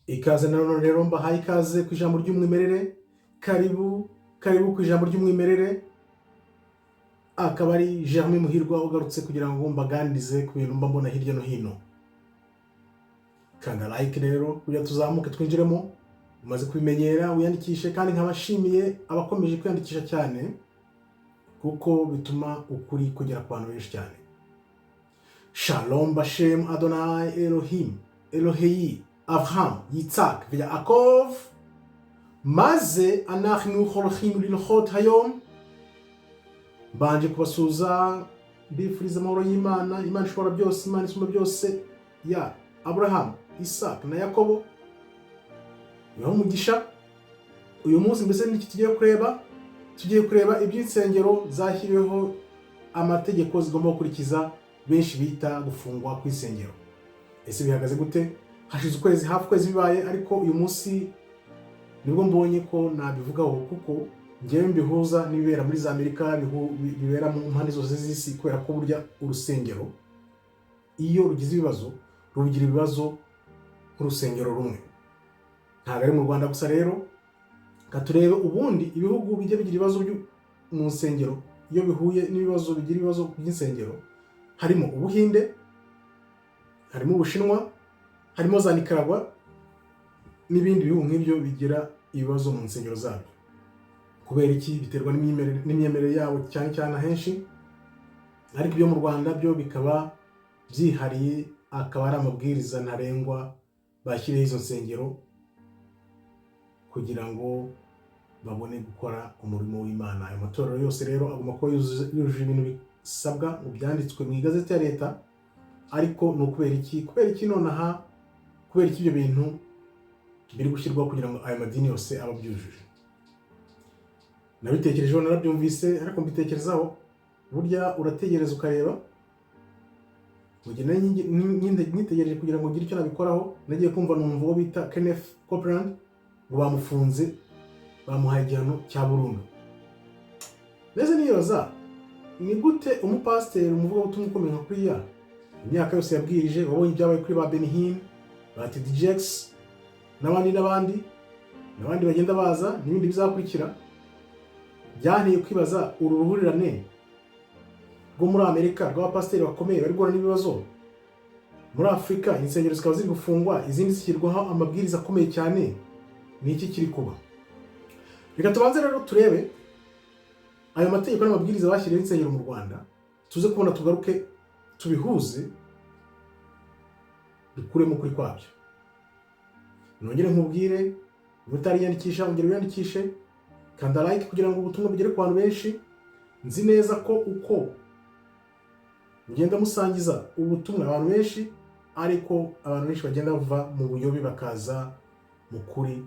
Ikaze nanone rero mbahaye ikaze ku ijambo ry'umwimerere, karibu ku ijambo ry'umwimerere. Akaba ari Germain Muhirwa ugarutse kugira ngo mbaganirize ku bintu mba mbona hirya no hino. Kanda like rero kugira tuzamuke twinjiremo, umaze kubimenyera wiyandikishe, kandi nkabashimiye abakomeje kwiyandikisha cyane kuko bituma ukuri kugera ku bantu benshi cyane. Shalom Bashem Adonai Elohim Elohei Avraham Yitzhak Yaakov maze anachnu holchim lilchot hayom. Mbanje kubasuza mbifuriza amahoro y'Imana, Imana ishobora byose, Imana isumba byose ya Abraham, Isaac na Yakobo. Niho umugisha. Uyu munsi mbese n'iki tugiye kureba iby'insengero zashyiriweho amategeko zigomba gukurikiza, benshi bita gufungwa kw'isengero. Ese bihagaze gute? Hashize ukwezi, hafi ukwezi bibaye, ariko uyu munsi nibwo mbonye ko nabivugaho, kuko ngewe mbihuza n'ibibera muri za Amerika, bibera mu mpande zose z'isi, kubera ko burya urusengero iyo rugize ibibazo rugira ibibazo nk'urusengero rumwe. Ntabwo ari mu Rwanda gusa rero. Katurebe ubundi ibihugu bijya bigira ibibazo mu nsengero, iyo bihuye n'ibibazo bigira ibibazo by'insengero, harimo Ubuhinde, harimo Ubushinwa, harimo za Nicaragua n'ibindi bihugu nk'ibyo bigira ibibazo mu nsengero zabyo. Kubera iki? Biterwa n'imyemerere yabo cyane cyane ahenshi, ariko ibyo mu Rwanda byo bikaba byihariye, akaba ari amabwiriza ntarengwa bashyiriyeho izo nsengero kugira ngo babone gukora umurimo w'Imana. Ayo matorero yose rero agomba kuba yujuje ibintu bisabwa mu byanditswe mu igazeti ya leta. Ariko ni ukubera iki? Kubera iki nonaha? Kubera iki ibyo bintu biri gushyirwaho kugira ngo ayo madini yose aba byujuje? Nabitekerejeho, narabyumvise, ariko mbitekerezaho. Burya urategereza ukareba. Nitegereje kugira ngo ngire icyo nabikoraho, nagiye kumva numva uwo bita Kenneth Copeland ngo bamufunze, bamuhaye igihano cya burundu. Mbese nibaza, ni gute umupasiteri, umuvugabutumwa ukomeye nka kuriya, imyaka yose yabwirije, wabonye ibyabaye kuri ba Benihim, ba T.D. Jakes n'abandi bagenda baza, n'ibindi bizakurikira, byanteye kwibaza uru ruhurirane rwo muri Amerika rw'abapasiteri bakomeye bari guhura n'ibibazo. Muri Afurika insengero zikaba ziri gufungwa, izindi zishyirwaho amabwiriza akomeye cyane. Ni iki kiri kuba? Reka tubanze rero turebe ayo mategeko n'amabwiriza bashyiriyeho insengero mu Rwanda, tuze kubona, tugaruke tubihuze, dukuremo ukuri kwabyo. Nongere nkubwire, utariyandikisha ongera wiyandikishe, kanda like kugira ngo ubutumwa bugere ku bantu benshi. Nzi neza ko uko mugenda musangiza ubutumwa abantu benshi, ariko abantu benshi bagenda bava mu buyobe bakaza mu kuri,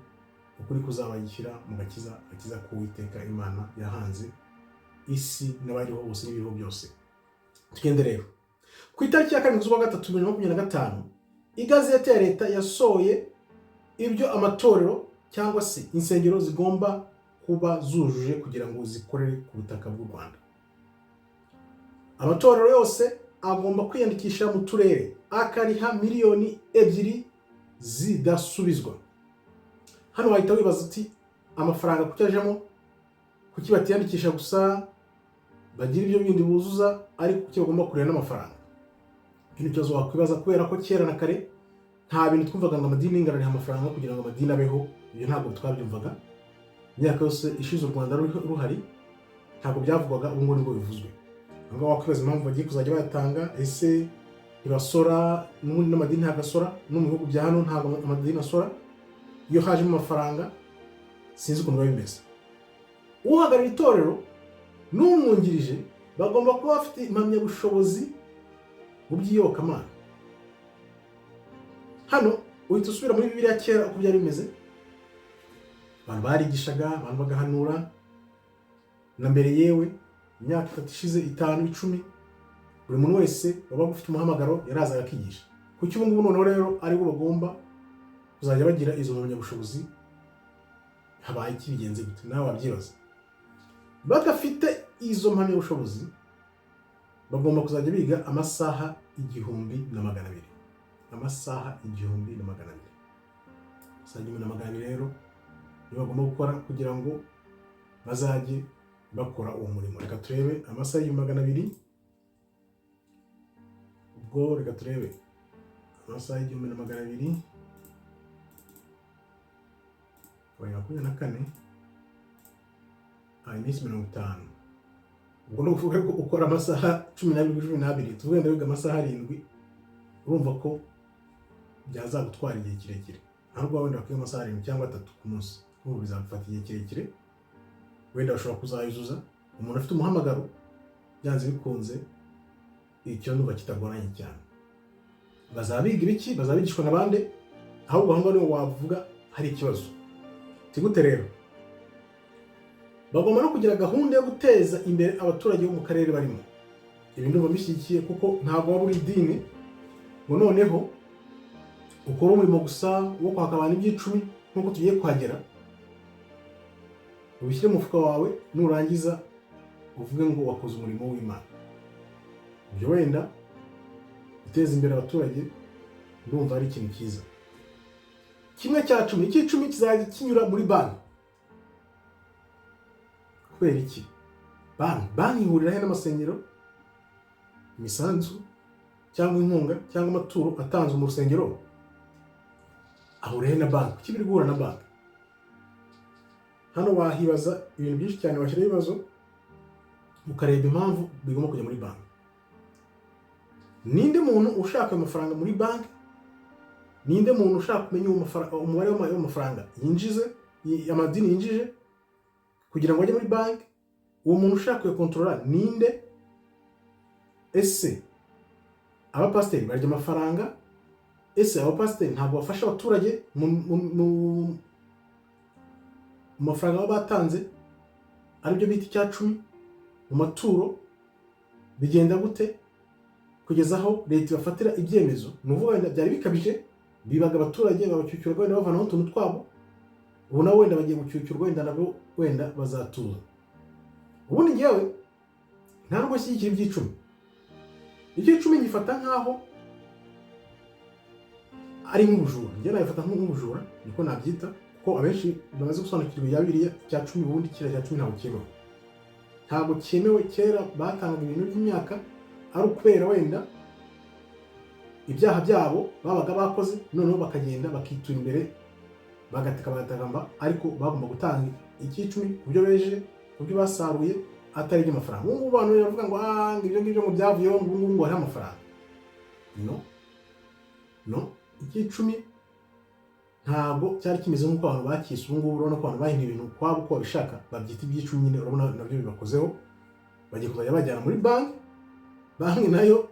ukuri kuzabayishyira mu gakiza k'Uwiteka Imana yahanze isi n'abariho bose n'ibihugu byose. Tugende rero. Ku itariki ya 7 z'ukwa gatatu 2025, igazeti ya leta yasohoye ibyo amatorero cyangwa se insengero zigomba kuba zujuje kugira ngo zikorere ku butaka bw'u Rwanda. Amatorero yose agomba kwiyandikisha mu turere, akariha miliyoni 2 zidasubizwa. Hano wahita wibaza uti, amafaranga kuki ajemo? Kuki batiyandikisha gusa bagira ibyo bindi buzuza, ariko kuki bagomba kurera n'amafaranga? Ikintu cyozo wakwibaza, kubera ko kera na kare nta bintu twumvaga ngo amadini y'ingarane amafaranga kugira ngo amadini abeho. Ibyo ntabwo twabyumvaga. Imyaka yose ishize u Rwanda ruhari, ntabwo byavugwaga, ubu ngo nibwo bivuzwe. Ngo wakwibaza impamvu bagiye kuzajya bayatanga. Ese ibasora n'ubundi n'amadini ntagasora? No mu bihugu bya hano ntabwo amadini asora. Iyo hajemo amafaranga sinzi ukuntu biba bimeze. Uhagarara itorero n'umwungirije bagomba kuba bafite impamyabushobozi mu by'iyobokamana. Hano uhita usubira muri Bibiliya kera uko byari bimeze. Abantu barigishaga, abantu bagahanura, na mbere yewe imyaka 3 ishize, 5, 10, buri muntu wese waba ufite umuhamagaro yarazaga akigisha. Kuki ubu ngubu noneho rero aribo bagomba kuzajya bagira izo mpamyabushobozi? Habaye iki? Bigenze gute? Nawe wabyibaza. Badafite izo mpamyabushobozi bagomba kuzajya biga amasaha 1200. Amasaha 1200. amasaha 1,200 rero niyo bagomba gukora kugira ngo bazajye bakora uwo murimo. Reka turebe amasaha 200. Ubwo reka turebe amasaha 2,200 24 iminsi 50. Ubwo no kuvuga ko ukora amasaha 12 tuvuge ndabiga amasaha 7, urumva ko byazagutwara igihe kirekire. Ahubwo wenda bakwiye amasaha 7 cyangwa 3 ku munsi, ubu bizagufata igihe kirekire. Wenda bashobora kuzayuzuza umuntu afite umuhamagaro byanze bikunze, icyo nuba kitagoranye cyane. Bazabiga ibiki, bazabigishwa nabande, ahubwo aho niho wavuga hari ikibazo. Tigute rero bagomba no kugira gahunda yo guteza imbere abaturage bo mu karere barimo. Ibi ndumva bishyigikiye kuko ntabwo waba uri idini ngo noneho ukora umurimo gusa wo kwaka abantu iby'icumi nk'uko tugiye kuhagera, ubishyire mu mufuka wawe, nurangiza uvuge ngo wakoze umurimo w'Imana. Ibyo wenda guteza imbere abaturage ndumva ari ikintu cyiza. 1/10, icy'icumi kizajya kinyura muri banki. Kubera iki? Banki ihurira he n'amasengero? Imisanzu cyangwa inkunga cyangwa amaturo atanzwe mu rusengero ahuriye na banki. Kuki biri guhura na banki? Hano wahibaza ibintu byinshi cyane, washyira ibibazo ukareba impamvu bigomba kujya muri banki. Ninde muntu ushaka amafaranga muri banki? Ninde muntu ushaka kumenya umubare w'amafaranga yinjize, amadini yinjije kugira ngo ajye muri banki? Uwo muntu ushaka kuyakontorora ninde? Ese abapasiteri barya amafaranga? Ese abapasiteri ntabwo bafasha abaturage mu mafaranga baba batanze, aribyo bita 10 mu maturo? Bigenda gute kugeza aho leta ibafatira ibyemezo? Nuvuga wenda byari bikabije, bibaga abaturage babacyucyurwa wenda bavanaho utuntu twabo, ubu nabo wenda bagiye gucyucyurwa wenda nabo wenda bazatuza. Ubundi ngewe ntabwo shyigikira iby'icumi. Icy'icumi gifata nkaho ari nk'ubujura. Njye nabifata nk'ubujura, niko nabyita, kuko abenshi bamaze gusobanukirwa ibya Bibiliya. 10 ubundi kira 10 ntabwo cyemewe. Ntabwo cyemewe. Kera batangaga ibintu by'imyaka ari ukubera wenda ibyaha byabo babaga bakoze, noneho bakagenda bakitura imbere bagateka bagatakamba, ariko bagomba gutanga icy'icumi ku byo beje, ku byo basaruye, atari iby'amafaranga. Ubu bantu baravuga ngo ibyo ngibyo ngo byavuyeho ngo hari amafaranga. No, icy'icumi ntabwo cyari kimeze nk'uko abantu bakise. Ubu ngubu urabona ko abantu bahinda ibintu kwabo uko babishaka, babyita iby'icumi nyine. Urabona nabyo bibakozeho, bagiye kuzajya bajyana muri banki. Banki nayo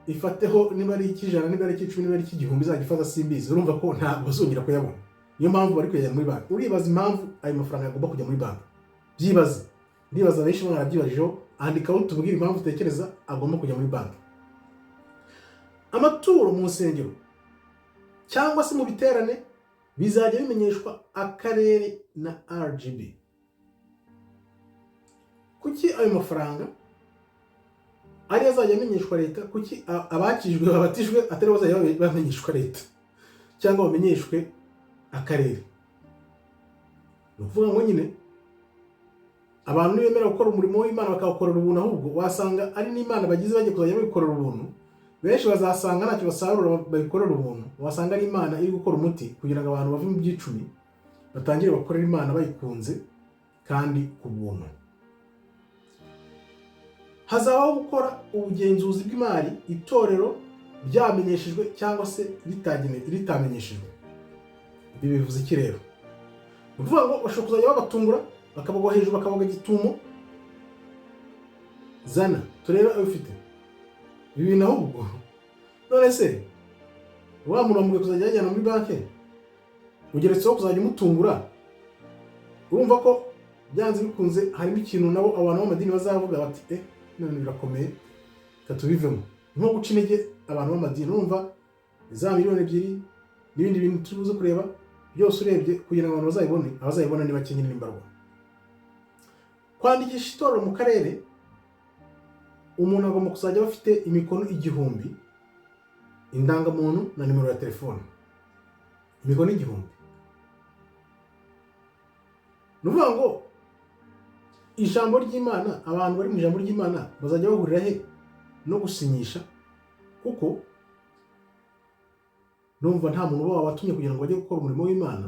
ifateho niba ari icy'ijana, niba ari icy'icumi, niba ari icy'igihumbi, izajya ifata simbizi. Urumva ko ntabwo bazongera kuyabona. Niyo mpamvu bari kujya muri banki. Uribaza impamvu ayo mafaranga agomba kujya muri banki? Ndibaza benshi barabyibajijeho. Andikaho tubwire impamvu utekereza agomba kujya muri banki. Amaturo mu nsengero cyangwa se mu biterane bizajya bimenyeshwa akarere na RGB. Kuki ayo mafaranga ari azajya amenyeshwa leta? Kuki abakijwe babatijwe atari bazajya bamenyeshwa leta cyangwa bamenyeshwe akarere? Nuvuga ngo nyine abantu bemera gukora umurimo w'Imana bakawukorera ubuntu, ahubwo wasanga ari n'Imana bagize bagiye kuzajya babikorera ubuntu. Benshi bazasanga ntacyo basarura babikorera ubuntu, wasanga ari Imana iri gukora umuti kugira ngo abantu bave mu by'icumi batangire bakorera Imana bayikunze kandi ku buntu. Hazabaho gukora ubugenzuzi bw'imari itorero ryamenyeshejwe cyangwa se ritamenyeshejwe. Ibi bivuze iki rero? Uvuga ngo bashobora kuzajya babatungura, bakabagwa hejuru, bakabaga gitumo, zana turebe abifite ibi bintu. Ahubwo none se wa muntu wamubwiye kuzajya yajyana muri banki, ugeretseho kuzajya umutungura, urumva ko byanze bikunze harimo ikintu nabo abantu b'amadini bazavuga bati none birakomeye, katubivemo. Nko guca intege abantu b'amadini. Urumva za miliyoni 2 n'ibindi bintu tubuze kureba byose urebye kugira ngo abantu bazayibone ni bake nyine n'imbarwa. Kwandikisha itorero mu karere, umuntu agomba kuzajya bafite imikono 1000, indangamuntu na nimero ya telefone. Imikono 1000. nuvuga ngo ijambo ry'Imana, abantu bari mu ijambo ry'Imana bazajya bahurira he no gusinyisha? Kuko numva nta muntu uba watumye kugira ngo ajye gukora umurimo w'Imana.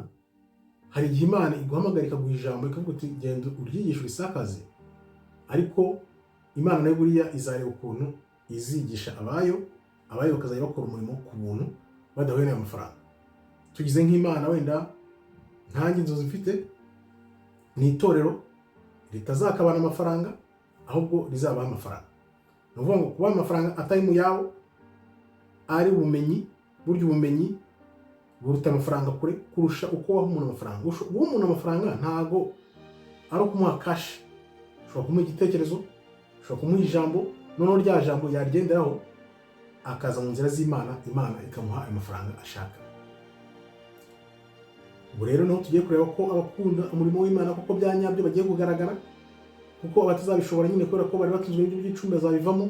Hari igihe Imana iguhamagara ikaguha ijambo ikavuga ati genda uryigishe urisakaze, ariko Imana nayo buriya izareba ukuntu izigisha abayo bakazajya bakora umurimo ku buntu badahuye amafaranga. Tugize nk'Imana wenda nkanjye inzozi mfite ni itorero ritazakabana amafaranga, ahubwo rizabaha amafaranga. Ni ukuvuga ngo kuba amafaranga atari mu yabo, ari ubumenyi. Burya ubumenyi buruta amafaranga kure kurusha uko waha umuntu amafaranga. Guha umuntu amafaranga ntago ari ukumuha cash. Ushobora kumuha igitekerezo, ushobora kumuha ijambo, noneho rya jambo yarigenderaho akaza mu nzira z'Imana, Imana ikamuha amafaranga ashaka. Ubu rero niho tugiye kureba ko abakunda umurimo w'Imana kuko byanyabyo bagiye kugaragara, kuko abatazabishobora nyine kubera ko bari batunzwe n'ibyo by'icumi bazabivamo,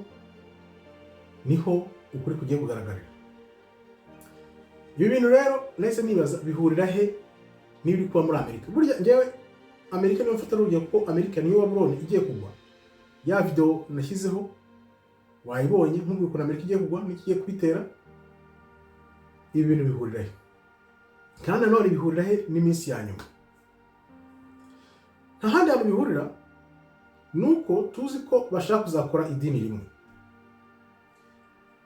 niho ukuri kugiye kugaragarira. Ibi bintu rero nahise nibaza bihurira he n'ibiri kuba muri Amerika. Burya njyewe Amerika niyo mfata urugero kuko Amerika niyo Babuloni igiye kugwa. Ya video nashyizeho wayibonye nk'ubwo ukuntu Amerika igiye kugwa n'ikigiye kwitera. Ibi bintu bihurira he? Kandi nanone bihurira he n'iminsi ya nyuma? Nta handi hantu bihurira nuko tuzi ko bashaka kuzakora idini rimwe.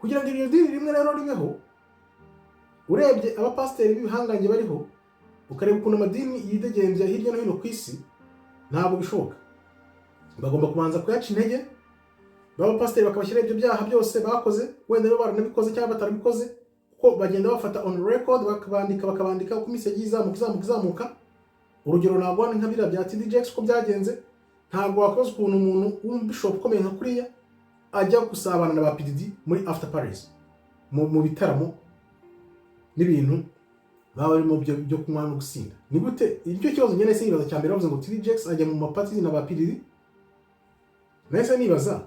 Kugira ngo iryo dini rimwe rero ribeho, urebye abapasiteri b'ibihanganye bariho, ukareba ukuntu amadini yidegembya hirya no hino ku isi, ntabwo bishoboka. Bagomba kubanza kuyaca intege, b'abapasiteri bakabashyira ibyo byaha byose bakoze, wenda niba baranabikoze cyangwa batarabikoze, kuko bagenda bafata on record bakabandika uko iminsi yagiye izamuka. Urugero ntabwo nka biriya bya TD Jakes uko byagenze, ntabwo wakoze ukuntu umuntu w'umubishop ukomeye nka kuriya ajya gusabana na ba PDD muri after parties mu bitaramo n'ibintu baba barimo byo kunywa no gusinda. Ni gute icyo kibazo nyene se nibaza cyambere bavuze ngo TD Jakes ajya mu mapati na ba PDD? Nahise nibaza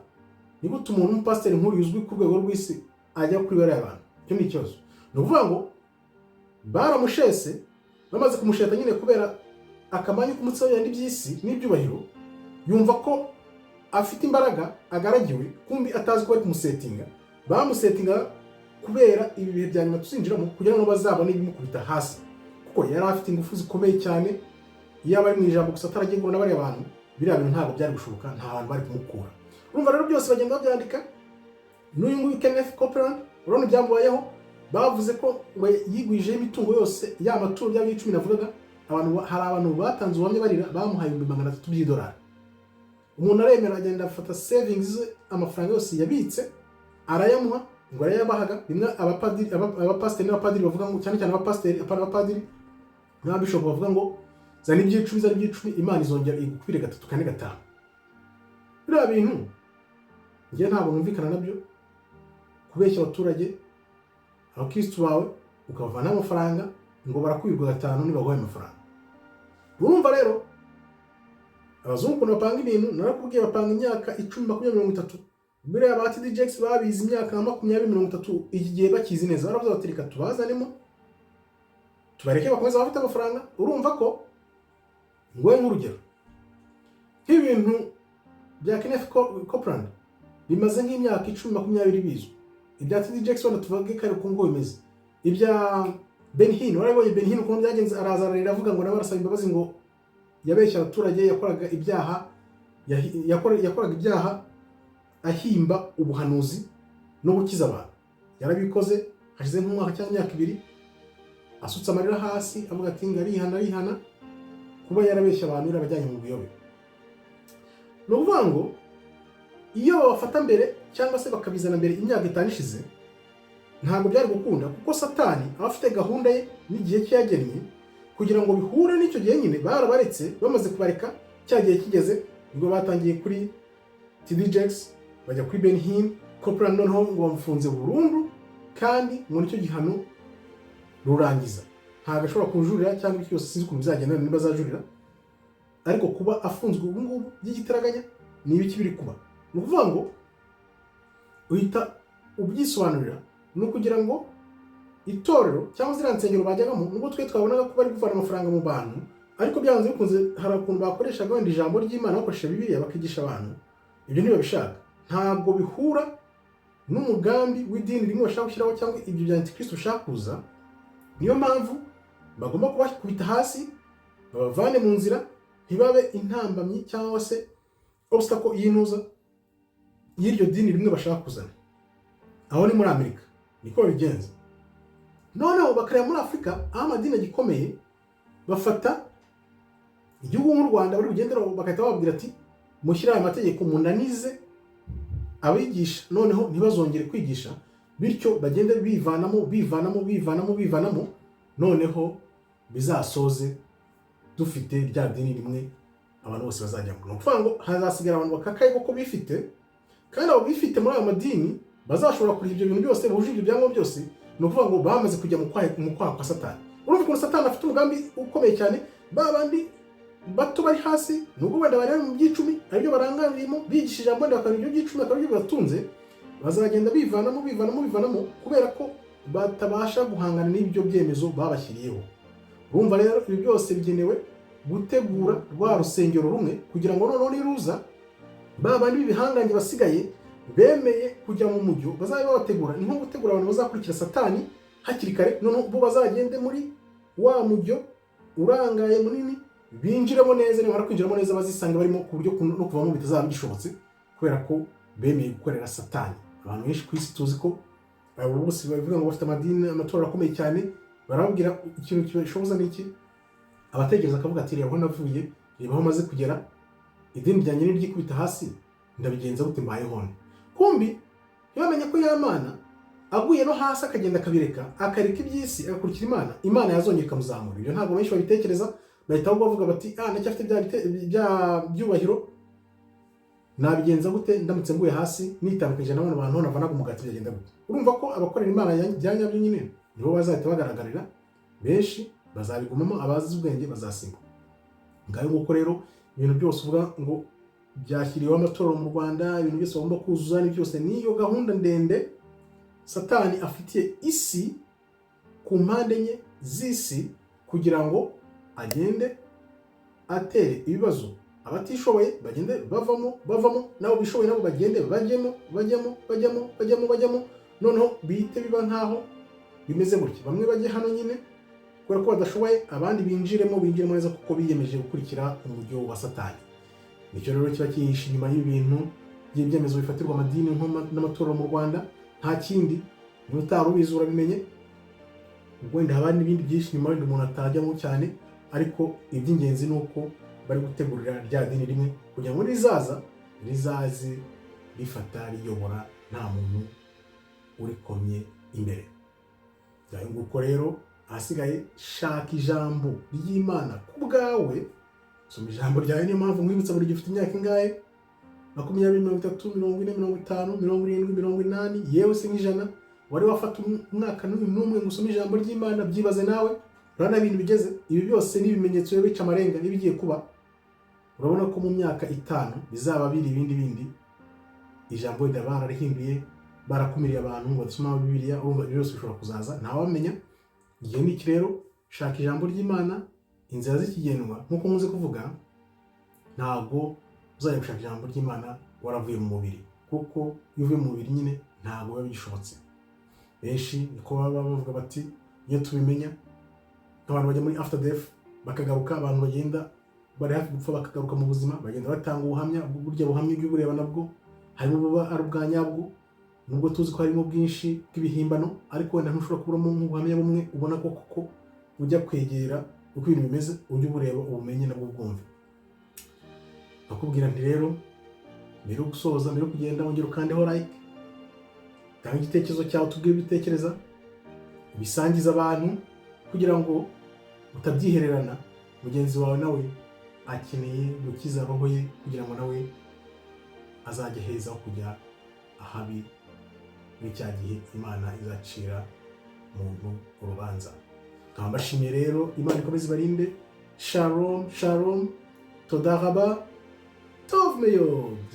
ni gute umuntu w'umupasiteri nk'uri uzwi ku rwego rw'isi ajya kuri bariya abantu? Icyo ni ikibazo. Ni ukuvuga ngo baramushese, bamaze kumusheta nyine kubera akamanyu k'umutsi w'ibindi by'isi n'ibyubahiro, yumva ko afite imbaraga agaragiwe, kumbi atazi ko bari kumusetinga. Bamusetinga kubera ibi bihe bya nyuma tuzinjiramo kugira ngo bazabone ibimukubita hasi, kuko yari afite ingufu zikomeye cyane. Iyo abari mu ijambo gusa ataragiye ngo n'abari abantu, biriya bintu ntabwo byari gushoboka, nta hantu bari kumukura. Urumva rero byose bagenda babyandika. N'uyu nguyu Kenneth Copeland urabona ibyamubayeho, bavuze ko yigwijeho imitungo yose, ya maturo y'ab'icumi navugaga. Hari abantu batanze ubuhamya barira, bamuhaye $300 by'idolari. Umuntu aremera agenda afata savings, amafaranga yose yabitse arayamuha ngo arayabahaga. Bimwe abapasiteri n'abapadiri bavuga ngo, cyane cyane abapasiteri apana abapadiri n'ababishop bavuga ngo zana iby'icumi Imana izongera igukubire 3, 4, 5. Biriya bintu njye ntabwo numvikana nabyo, kubeshya abaturage abakristo bawe ukavana amafaranga ngo barakwirwa 5 nibaguhaye amafaranga. Urumva rero abazungu bapanga ibintu, narakubwiye bapanga imyaka 10, 20, 30. Biriya ba TD Jakes babize imyaka 20, 30 iki gihe bakizi neza. Baravuze bati reka tubazanemo tubareke bakomeza bafite amafaranga. Urumva ko ngowe nk'urugero nk'ibintu bya Kenneth Copeland bimaze nk'imyaka 10, 20 bizwi. Ibya TD Jakes wenda tuvuge kare uko ngo bimeze. Ibya Ben Hinn, warabonye Ben Hinn ukuntu byagenze, araza ararira avuga ngo nabarasaba imbabazi ngo yabeshya abaturage, yakoraga ibyaha ahimba ubuhanuzi no gukiza abantu. Yarabikoze hashize nk'umwaka cyangwa imyaka 2, asutse amarira hasi avuga ati ngarihana kuba yarabeshya abantu irabajyanye mu buyobe. No kuvuga ngo iyo babafata mbere cyangwa se bakabizana mbere imyaka 5 ishize, ntabwo byari gukunda, kuko Satani aba afite gahunda ye n'igihe cyagennye kugira ngo bihure n'icyo gihe nyine. Barabaretse, bamaze kubareka cya gihe kigeze, nibwo batangiye kuri TD Jakes bajya kuri Ben Hinn. Copeland noneho ngo bamufunze burundu, kandi ngo nicyo gihano rurangiza. Ntabwo ashobora kujurira cyangwa iki cyose, sinzi ukuntu bizagenda niba azajurira, ariko kuba afunzwe ubu ngubu by'igitaraganya ni ibiki biri kuba. Ni ukuvuga ngo uhita ubyisobanurira, ni ukugira ngo itorero cyangwa ziriya nsengero bajyagamo, nubwo twe twabonaga ko bari kuvana amafaranga mu bantu, ariko byanze bikunze hari ukuntu bakoreshaga wenda ijambo ry'Imana bakoresha Bibiliya bakigisha abantu, ibyo ntibabishaka, ntabwo bihura n'umugambi w'idini rimwe bashaka gushyiraho cyangwa ibyo bya Antikristo bashaka kuza. Niyo mpamvu bagomba kubakubita hasi, babavane mu nzira, ntibabe intambamyi cyangwa se obstacle y'intuza y'iryo dini rimwe bashaka kuzana. Aho ni muri Amerika niko bigenza. Noneho bakareba muri Afurika aho amadini agikomeye, bafata igihugu nk'u Rwanda bari bugenderaho bagahita bababwira ati mushyire aya mategeko munanize abigisha, noneho ntibazongere kwigisha, bityo bagende bivanamo, noneho bizasoze dufite rya dini rimwe abantu bose bazajyamo. Ni ukuvuga ngo hazasigara abantu bakakaye koko bifite, kandi abo bifite muri ayo madini bazashobora kurya ibyo bintu byose, bujuje ibyo byangombwa byose. Ni ukuvuga ngo bamaze kujya mu kwaha kwa Satani. Urumva ko Satani afite umugambi ukomeye cyane. Ba bandi bato bari hasi nubwo wenda bari mu by'icumi aribyo barangaririmo bigisha ijambo wenda bakaba ibyo by'icumi akaba ibyo batunze, bazagenda bivanamo kubera ko batabasha guhangana n'ibyo byemezo babashyiriyeho. Urumva rero ibi byose bigenewe gutegura rwa rusengero rumwe kugira ngo noneho niruza ba bandi b'ibihangange basigaye bemeye kujya mu mujyo bazabe babategura. Ni nko gutegura abantu bazakurikira Satani hakiri kare, noneho bo bazagende muri wa mujyo urangaye munini, binjiramo neza, nimara kwinjiramo neza bazisanga barimo ku buryo no kuvamo bitazaba bigishobotse kubera ko bemeye gukorera Satani. Abantu benshi ku isi tuzi ko abo bose bavuga ngo bafite amadini, amatorero akomeye cyane, barabwira ikintu kibashoboza n'iki, abatekereza akavuga ati reba aho navuye, reba aho maze kugera, idini ryanjye niryikubita hasi ndabigenza gute mbayeho. Kumbi ntibamenye ko Imana aguye no hasi akagenda akabireka, akareka iby'isi agakurikira Imana, Imana yazongera ikamuzamura. Ibyo ntabwo benshi babitekereza, bahita bavuga bati ndacyafite bya byubahiro, nabigenza gute ndamutse nguye hasi nitandukanye n'abana bantu navanaga umugati byagenda gute. Urumva ko abakorera Imana byanyabyo nyine nibo bazahita bagaragarira, benshi bazabigumamo, abazi ubwenge bazasimbuka. Ngayo nguko rero ibintu byose uvuga ngo byashyiriweho amatorero mu Rwanda, ibintu byose bagomba kuzuza, ni byose niyo gahunda ndende Satani afitiye isi ku mpande enye z'isi kugira ngo agende atere ibibazo abatishoboye, bagende bavamo, nabo bishoboye nabo bagende bajyamo, noneho bihite biba nkaho bimeze gutya, bamwe bajye hano nyine kubera ko badashoboye, abandi binjiremo neza kuko biyemeje gukurikira umujyo wa Satani. Nicyo rero kiba cyihishe inyuma y'ibintu by'ibyemezo bifatirwa amadini n'amatorero mu Rwanda, nta kindi. Niba utari ubizi urabimenye, wenda haba n'ibindi byinshi nyuma wenda umuntu atajyamo cyane, ariko iby'ingenzi ni uko bari gutegurira rya dini rimwe kugira ngo rizaze rifata riyobora nta muntu urikomye imbere. Ngayo nguko rero ahasigaye shaka ijambo ry'Imana ku bwawe, soma ijambo ryawe. Niyo mpamvu mwibutsa buri gihe ufite imyaka ingahe, 20, 30, 40, 50, 70, 80, yewe se nk'ijana, wari wafata umwaka n'umwe ngo usome ijambo ry'Imana. Byibaze nawe, urabona ibintu bigeze. Ibi byose ni ibimenyetso yo bica amarenga n'ibigiye kuba. Urabona ko mu myaka 5 bizaba biri ibindi ijambo wenda bararihinduye, barakumiriye abantu ngo basoma Bibiliya. Urumva byose bishobora kuzaza, ntawamenya. Igihe ni iki rero, shaka ijambo ry'Imana, inzira z'ikigendwa. Nk'uko muze kuvuga, ntabwo uzajya gushaka ijambo ry'Imana waravuye mu mubiri, kuko iyo uvuye mu mubiri nyine ntabwo biba bigishobotse. Benshi niko baba bavuga bati iyo tubimenya, abantu bajya muri after death bakagaruka, abantu bagenda bari hafi gupfa bakagaruka mu buzima, bagenda batanga ubuhamya. Burya buhamya ibyo bureba nabwo harimo buba ari ubwa nyabwo, nubwo tuzi ko harimo bwinshi bw'ibihimbano, ariko wenda ntushobora kuburamo nk'ubuhamya bumwe ubona ko koko ujya kwegera uko ibintu bimeze, ujye ubureba ubumenye nabwo bwumve. Bakubwira nti rero mbere yo gusoza, mbere yo kugenda, wongera ukandeho like, tanga igitekerezo cyawe, tubwire ibitekereza, bisangiza abantu kugira ngo utabyihererana. Mugenzi wawe nawe akeneye gukiza roho ye kugira ngo nawe azajye heza aho kujya ahabi muri cya gihe Imana izacira umuntu urubanza. Nkaba mbashimiye rero, Imana ikomeze ibarinde. Shalom, toda raba, tov meyod.